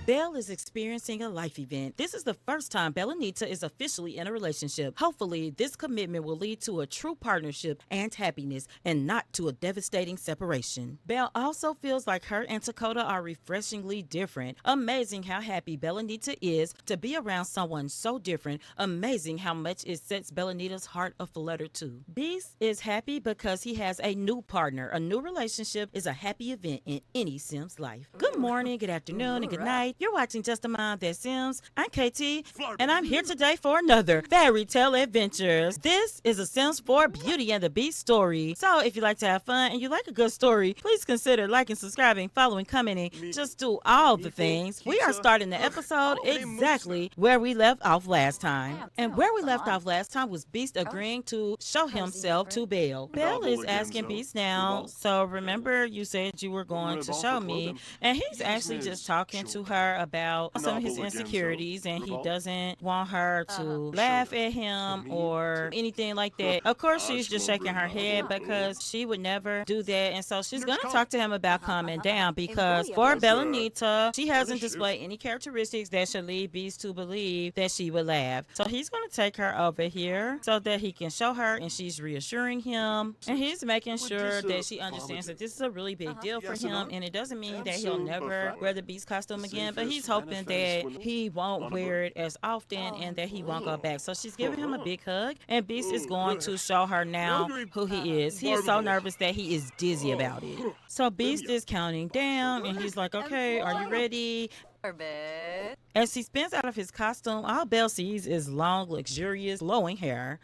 Belle is experiencing a life event. This is the first time Belle-Anita is officially in a relationship. Hopefully, this commitment will lead to a true partnership and happiness and not to a devastating separation. Belle also feels like her and Takoda are refreshingly different. Amazing how happy Belle-Anita is to be around someone so different. Amazing how much it sets Belle-Anita's heart aflutter too. Beast is happy because he has a new partner. A new relationship is a happy event in any Sim's life. Good morning, good afternoon, and good night. You're watching Just a Mom That Sims. I'm KT, and I'm here today for another Fairy Tale Adventures. This is a Sims 4 Beauty and the Beast story. So if you like to have fun and you like a good story, please consider liking, subscribing, following, commenting. Just do all the things. We are starting the episode exactly where we left off last time. And where we left off last time was Beast agreeing to show himself to Belle. Belle is asking Beast now, so remember you said you were going to show me, and he's actually just talking to her about some of his insecurities, and he doesn't want her to laugh at him or anything like that. Of course, she's just shaking her head because she would never do that, and so she's going to talk to him about calming down because for Belle-Anita, she hasn't displayed any characteristics that should lead Beast to believe that she would laugh. So he's going to take her over here so that he can show her, and she's reassuring him, and he's making sure that she understands that this is a really big deal for him, and it doesn't mean that he'll never wear the Beast costume again, but he's hoping that he won't wear it as often and that he won't go back. So she's giving him a big hug, and Beast is going to show her now who he is. He is so nervous that he is dizzy about it. So Beast is counting down, and he's like, okay, are you ready? As he spins out of his costume, all Belle sees is long, luxurious, glowing hair.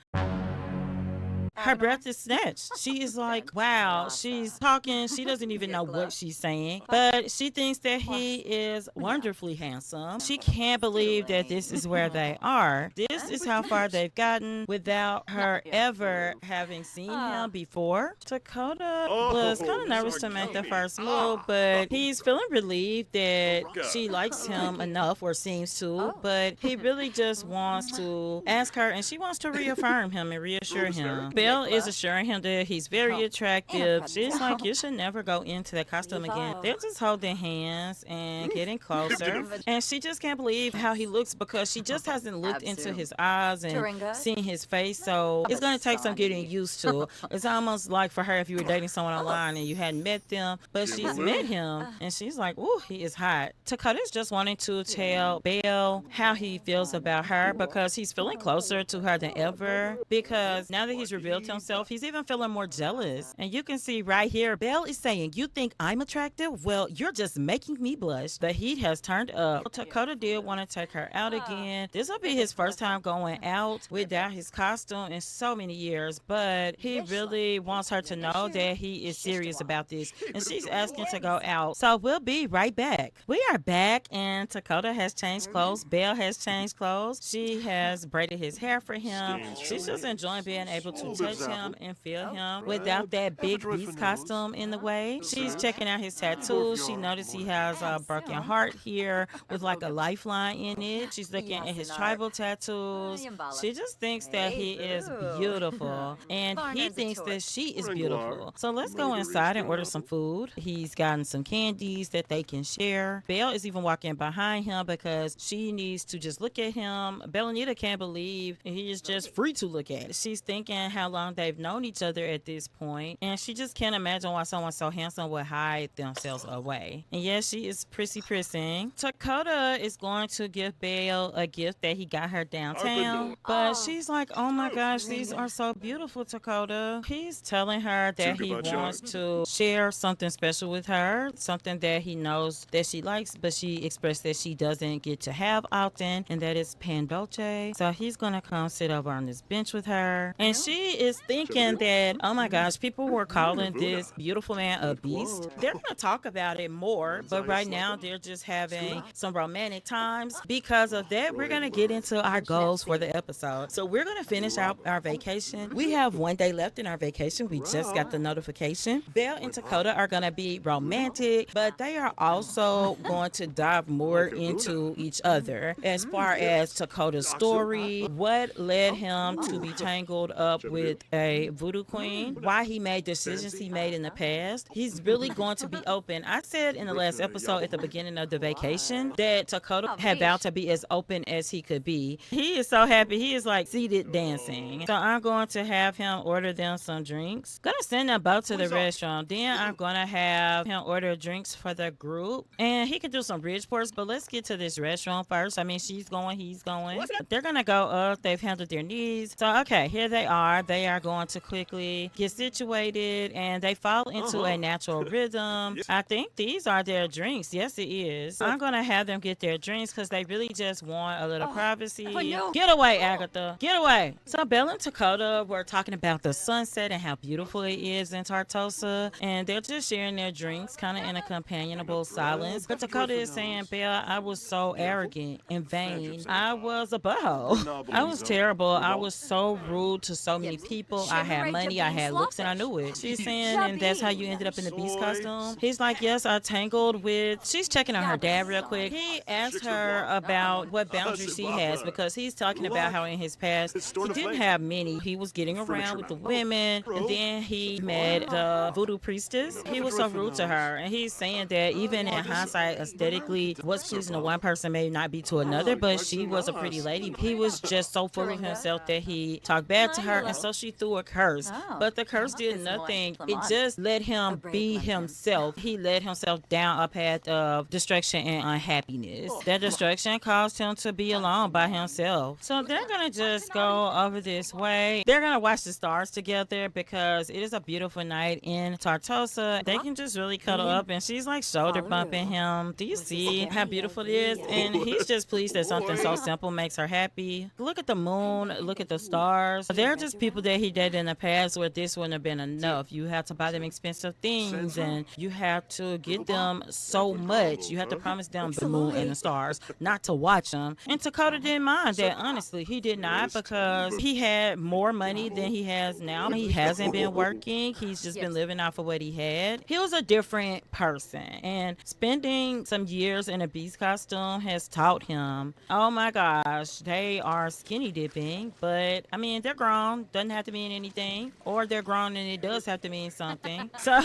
Her breath is snatched. She is like, wow, she's talking. She doesn't even know what she's saying, but she thinks that he is wonderfully handsome. She can't believe that this is where they are. This is how far they've gotten without her ever having seen him before. Takoda was kind of nervous to make the first move, but he's feeling relieved that she likes him enough, or seems to, but he really just wants to ask her, and she wants to reaffirm him and reassure him. Belle is assuring him that he's very attractive. She's like, you should never go into that costume again. They're just holding hands and getting closer. And she just can't believe how he looks because she just hasn't looked into his eyes and seen his face. So it's going to take some getting used to. It's almost like for her if you were dating someone online and you hadn't met them, but she's met him and she's like, ooh, he is hot. Takoda's just wanting to tell Belle how he feels about her because he's feeling closer to her than ever, because now that he's revealed himself, he's even feeling more jealous. And you can see right here, Belle is saying, you think I'm attractive? Well, you're just making me blush. The heat has turned up. Takoda did want to take her out again. This will be his first time going out without his costume in so many years, but he really wants her to know that he is serious about this, and she's asking to go out. So we'll be right back. We are back, and Takoda has changed clothes. Belle has changed clothes. She has braided his hair for him. She's just enjoying being able to touch him and feel him without that big Beast costume in the way. She's checking out his tattoos. She noticed he has a broken heart here with like a lifeline in it. She's looking at his tribal tattoos. She just thinks that he is beautiful, and he thinks that she is beautiful. So let's go inside and order some food. He's gotten some candies that they can share. Belle is even walking behind him because she needs to just look at him. Belle-Anita can't believe he is just free to look at. She's thinking how long they've known each other at this point, and she just can't imagine why someone so handsome would hide themselves away. And yes, she is prissing. Takoda is going to give Belle a gift that he got her downtown, but she's like, oh my gosh, these are so beautiful, Takoda. He's telling her that he wants to share something special with her, something that he knows that she likes, but she expressed that she doesn't get to have often, and that is pan dolce. So he's gonna come sit over on this bench with her, and she is thinking that, oh my gosh, people were calling this beautiful man a beast. They're gonna talk about it more, but right now they're just having some romantic times. Because of that, we're gonna get into our goals for the episode. So we're gonna finish out our vacation. We have one day left in our vacation. We just got the notification. Belle and Takoda are gonna be romantic, but they are also going to dive more into each other as far as Takoda's story, what led him to be tangled up with with a voodoo queen, why he made decisions he made in the past. He's really going to be open. I said in the last episode at the beginning of the vacation that Takoda had vowed to be as open as he could be. He is so happy. He is like seated dancing. So I'm going to have him order them some drinks. Gonna send them both to the restaurant. Then I'm gonna have him order drinks for the group. And he could do some Bridgeports, but let's get to this restaurant first. I mean, she's going, he's going. They're gonna go up. They've handled their needs. So okay, here they are. They are going to quickly get situated and they fall into a natural rhythm. I think these are their drinks. Yes, it is. I'm gonna have them get their drinks because they really just want a little privacy. Get away, Agatha. Get away. So Belle and Takoda were talking about the sunset and how beautiful it is in Tartosa, and they're just sharing their drinks kind of in a companionable silence. But Takoda is saying, Belle, I was so arrogant and vain. I was a butthole. I was terrible. I was so rude to so many people. I had money, I had looks, and I knew it. She's saying, and that's how you ended up in the beast costume. He's like, yes, I tangled with... She's checking on her dad real quick. He asked her about what boundaries she has because he's talking about how in his past he didn't have many. He was getting around with the women, and then he met the voodoo priestess. He was so rude to her, and he's saying that even in hindsight, aesthetically, what's pleasing to one person may not be to another, but she was a pretty lady. He was just so full of himself that he talked bad to her, and so she threw a curse. But the curse did nothing. It just let him be himself. He led himself down a path of destruction and unhappiness. That destruction caused him to be alone by himself. So they're gonna just go over this way. They're gonna watch the stars together because it is a beautiful night in Tartosa. They can just really cuddle up, and she's like shoulder bumping him. Do you see how beautiful it is? And he's just pleased that something so simple makes her happy. Look at the moon, look at the stars. They're just people that he dated in the past where this wouldn't have been enough. You have to buy them expensive things, and you have to get them so much. You have to promise them the moon and the stars, not to watch them. And Takoda didn't mind that, honestly. He did not, because he had more money than he has now. He hasn't been working. He's just been living off of what he had. He was a different person, and spending some years in a beast costume has taught him, oh my gosh, they are skinny dipping, but I mean, they're grown. Doesn't have to mean anything. Or they're grown and it does have to mean something. So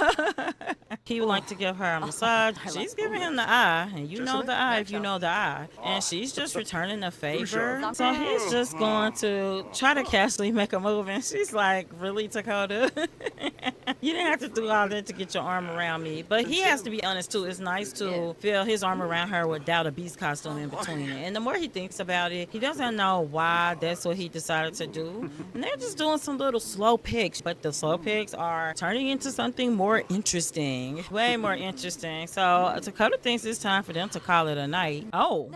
he would like to give her a massage. She's giving him the eye, and you know the eye if you know the eye. And she's just returning the favor. So he's just going to try to casually make a move, and she's like, really, Takoda? You didn't have to do all that to get your arm around me. But he has to be honest too. It's nice to feel his arm around her without a beast costume in between it. And the more he thinks about it, he doesn't know why that's what he decided to do. And they're just doing some little slow picks, but the slow picks are turning into something more interesting, way more interesting. So Takoda thinks it's time for them to call it a night. Oh,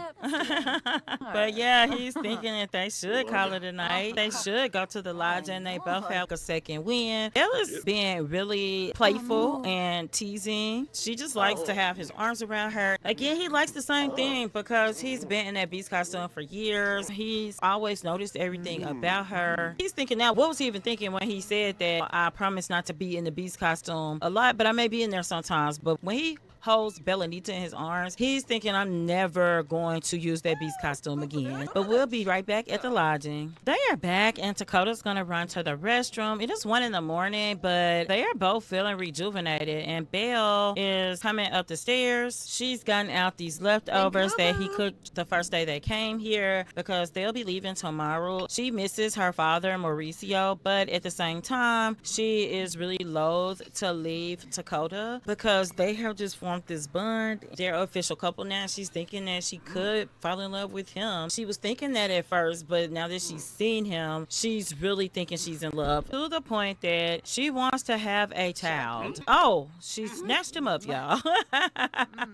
but yeah, he's thinking that they should call it a night. They should go to the lodge, and they both have a second win. Ella's being really playful and teasing. She just likes to have his arms around her. Again, he likes the same thing because he's been in that beast costume for years. He's always noticed everything about her. He's thinking now, what was he even thinking when he said that I promise not to be in the beast costume a lot, but I may be in there sometimes. But when he holds Belle-Anita in his arms, he's thinking, I'm never going to use that beast costume again. But we'll be right back at the lodging. They are back, and Takoda's gonna run to the restroom. It is 1 a.m, but they are both feeling rejuvenated, and Belle is coming up the stairs. She's gotten out these leftovers that he cooked the first day they came here because they'll be leaving tomorrow. She misses her father, Mauricio, but at the same time, she is really loath to leave Takoda because they have just formed this bond. They're an official couple now. She's thinking that she could fall in love with him. She was thinking that at first, but now that she's seen him, she's really thinking she's in love, to the point that she wants to have a child. Oh, she snatched him up, y'all.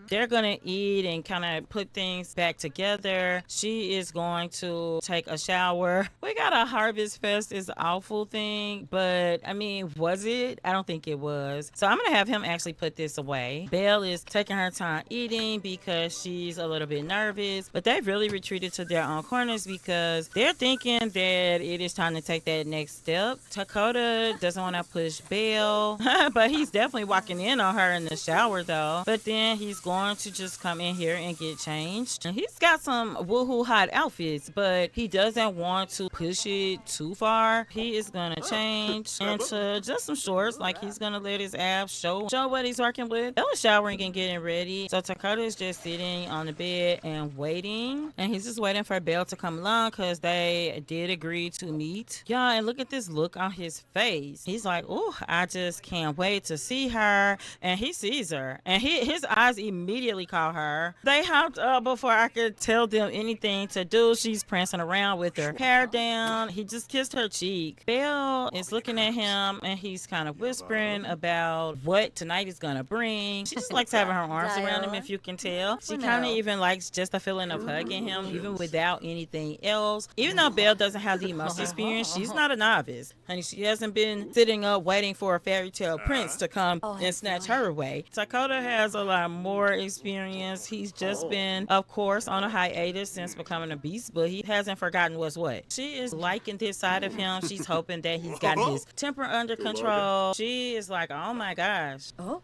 They're gonna eat and kind of put things back together. She is going to take a shower. We got a Harvest Fest is awful thing, but I mean, was it? I don't think it was. So I'm gonna have him actually put this away. Belle is taking her time eating because she's a little bit nervous. But they've really retreated to their own corners because they're thinking that it is time to take that next step. Takoda doesn't want to push Belle, but he's definitely walking in on her in the shower though. But then he's going to just come in here and get changed. And he's got some woohoo hot outfits, but he doesn't want to push it too far. He is gonna change into just some shorts, like he's gonna let his abs show what he's working with. Bella's showering and getting ready, so Takoda is just sitting on the bed and waiting, and he's just waiting for Belle to come along because they did agree to meet. Yeah, and look at this look on his face. He's like, oh, I just can't wait to see her. And he sees her, and his eyes immediately call her. They hopped up before I could tell them anything to do. She's prancing around with her hair down. He just kissed her cheek. Belle is looking at him, and he's kind of whispering about what tonight is gonna bring. She just likes having her arms around him, if you can tell. She kind of even likes just the feeling of hugging him, even without anything else. Even though Belle doesn't have the most experience, she's not a novice. Honey, she hasn't been sitting up waiting for a fairy tale prince to come and snatch her away. Takoda has a lot more experience. He's just been, of course, on a hiatus since becoming a beast, but he hasn't forgotten what's what. She is liking this side of him. She's hoping that he's got his temper under control. She is like, oh my gosh. Oh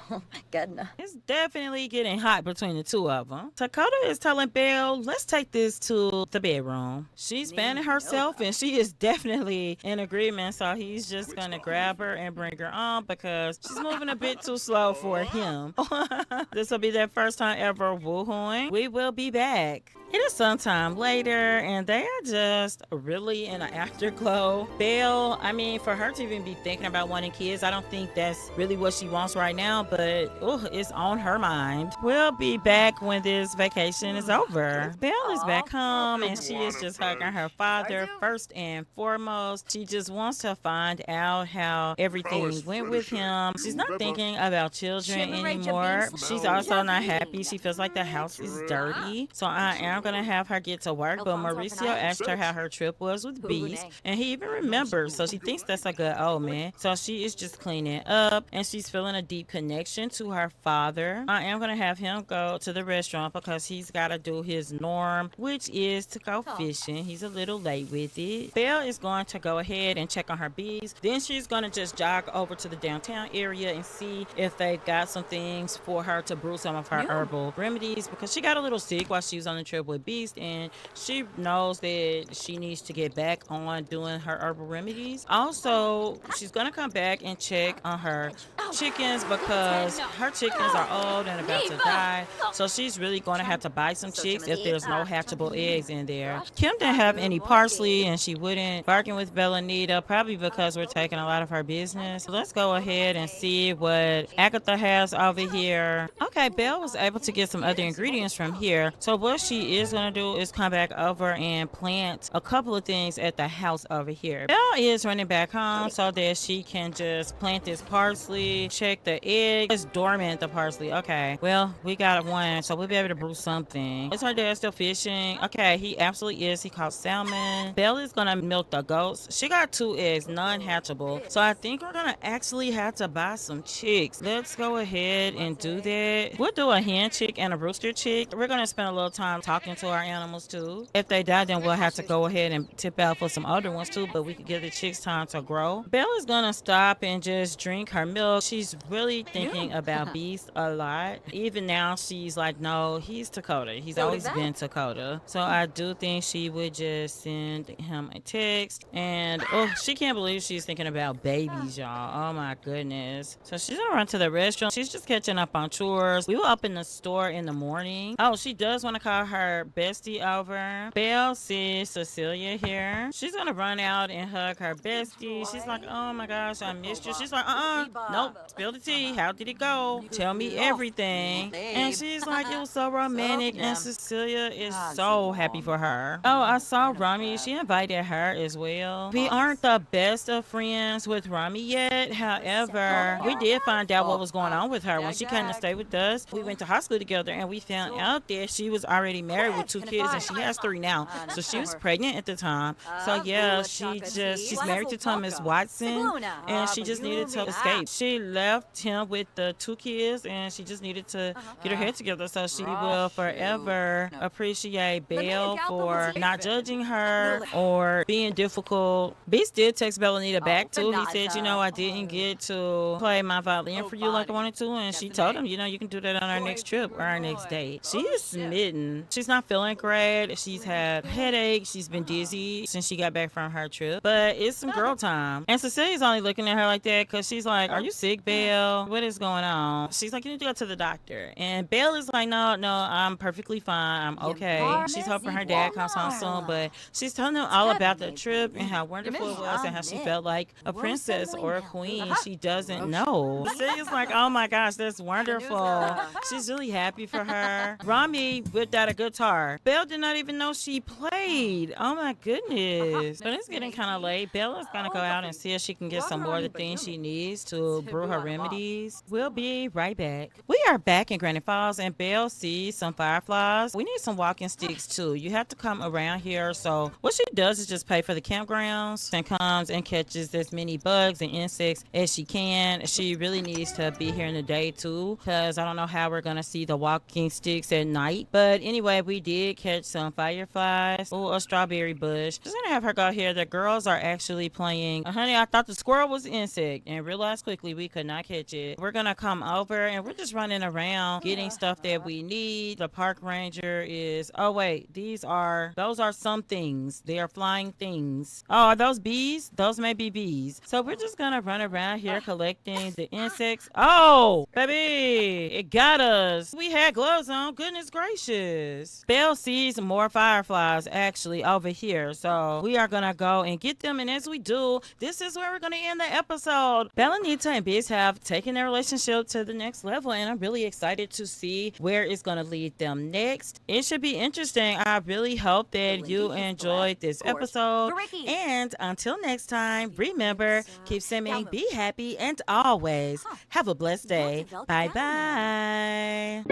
my goodness. It's definitely getting hot between the two of them. Takoda is telling Belle, let's take this to the bedroom. She's fanning herself, and she is definitely in agreement, so he's just gonna grab her and bring her on because she's moving a bit too slow for him. This will be their first time ever woohooing. We will be back. It is sometime later, and they are just really in an afterglow. Belle, I mean, for her to even be thinking about wanting kids, I don't think that's really what she wants right now, but it's on her mind. We'll be back when this vacation is over. Belle is back home, and she is just hugging her father first and foremost. She just wants to find out how everything went with him. She's not thinking about children anymore. She's also not happy. She feels like the house is dirty, so I am gonna have her get to work, but Mauricio asked her how her trip was with Beast, and he even remembers, so she thinks that's a good omen. So she is just cleaning up, and she's feeling a deep connection to her father. I am gonna have him go to the restaurant because he's gotta do his norm, which is to go fishing. He's a little late with it. Belle is going to go ahead and check on her bees. Then she's gonna just jog over to the downtown area and see if they've got some things for her to brew some of her herbal remedies, because she got a little sick while she was on the trip with Beast, and she knows that she needs to get back on doing her herbal remedies. Also, she's gonna come back and check on her chickens because her chickens are old and about to die, so she's really going to have to buy some chicks if there's no hatchable eggs in there. Kim didn't have any parsley, and she wouldn't bargain with Belle-Anita, probably because we're taking a lot of her business. So let's go ahead and see what Agatha has over here. Okay, Belle was able to get some other ingredients from here, so what she is going to do is come back over and plant a couple of things at the house over here. Belle is running back home so that she can just plant this parsley, check the egg. It's dormant, the parsley. Okay, well, we got one, so we'll be able to brew something. Is her dad still fishing? Okay, he absolutely is. He caught salmon. Belle is gonna milk the goats. She got 2 eggs, non-hatchable, so I think we're gonna actually have to buy some chicks. Let's go ahead and do that. We'll do a hen chick and a rooster chick. We're gonna spend a little time talking to our animals too. If they die, then we'll have to go ahead and tip out for some older ones too, but we could give the chicks time to grow. Belle is gonna stop and just drink her milk. She's really thinking about Beast a lot. Even now, she's like, no, he's Takoda. He's always been Takoda. So I do think she would just send him a text. And she can't believe she's thinking about babies, y'all. Oh my goodness. So she's gonna run to the restaurant. She's just catching up on chores. We will open the store in the morning. Oh, she does want to call her bestie over. Belle sees Cecilia here. She's gonna run out and hug her bestie. She's like, oh my gosh, I missed you. She's like, nope, spill the tea. How did it go? Tell me everything. And she's like, it was so romantic, and Cecilia is so happy for her. Oh, I saw Rami. She invited her as well. We aren't the best of friends with Rami yet. However, we did find out what was going on with her when she came to stay with us. We went to high school together, and we found out that she was already married married with 2 kids, and she has 3 now. So she was pregnant at the time. So yeah, she's married to Thomas Watson, and she just needed to escape. She left him with the 2 kids, and she just needed to get her head together. So she will forever appreciate Belle for not judging her or being difficult. Beast did text Belle-Anita back too. He said, I didn't get to play my violin for you like I wanted to, and she told him, you can do that on our next trip or our next date. She is smitten. She's not feeling great. She's had headaches. She's been dizzy since she got back from her trip. But it's some girl time. And Cecilia's only looking at her like that because she's like, are you sick, Belle? What is going on? She's like, you need to go to the doctor. And Belle is like, no, I'm perfectly fine. I'm okay. She's hoping her dad comes home soon, but she's telling them all about the trip and how wonderful it was and how she felt like a princess or a queen. She doesn't know. Cecilia's like, oh my gosh, that's wonderful. She's really happy for her. Rami whipped out a guitar. Belle did not even know she played. Oh my goodness. But it's getting kind of late. Belle is going to go out and see if she can get some more of the things she needs to brew her remedies. We'll be right back. We are back in Granite Falls, and Belle sees some fireflies. We need some walking sticks too. You have to come around here. So what she does is just pay for the campgrounds and comes and catches as many bugs and insects as she can. She really needs to be here in the day too, because I don't know how we're going to see the walking sticks at night. But anyway, we did catch some fireflies. Oh, a strawberry bush. Just gonna have her go here. The girls are actually playing. Honey, I thought the squirrel was an insect and realized quickly we could not catch it. We're gonna come over and we're just running around getting stuff that we need. The park ranger is, oh wait, those are some things. They are flying things. Oh, are those bees? Those may be bees. So we're just gonna run around here collecting the insects. Oh, baby, it got us. We had gloves on. Goodness gracious. Belle sees more fireflies actually over here. So we are gonna go and get them. And as we do, this is where we're gonna end the episode. Belle-Anita and Biz have taken their relationship to the next level, and I'm really excited to see where it's gonna lead them next. It should be interesting. I really hope that you enjoyed this episode. And until next time, remember, keep swimming, be happy, and always have a blessed day. Bye bye.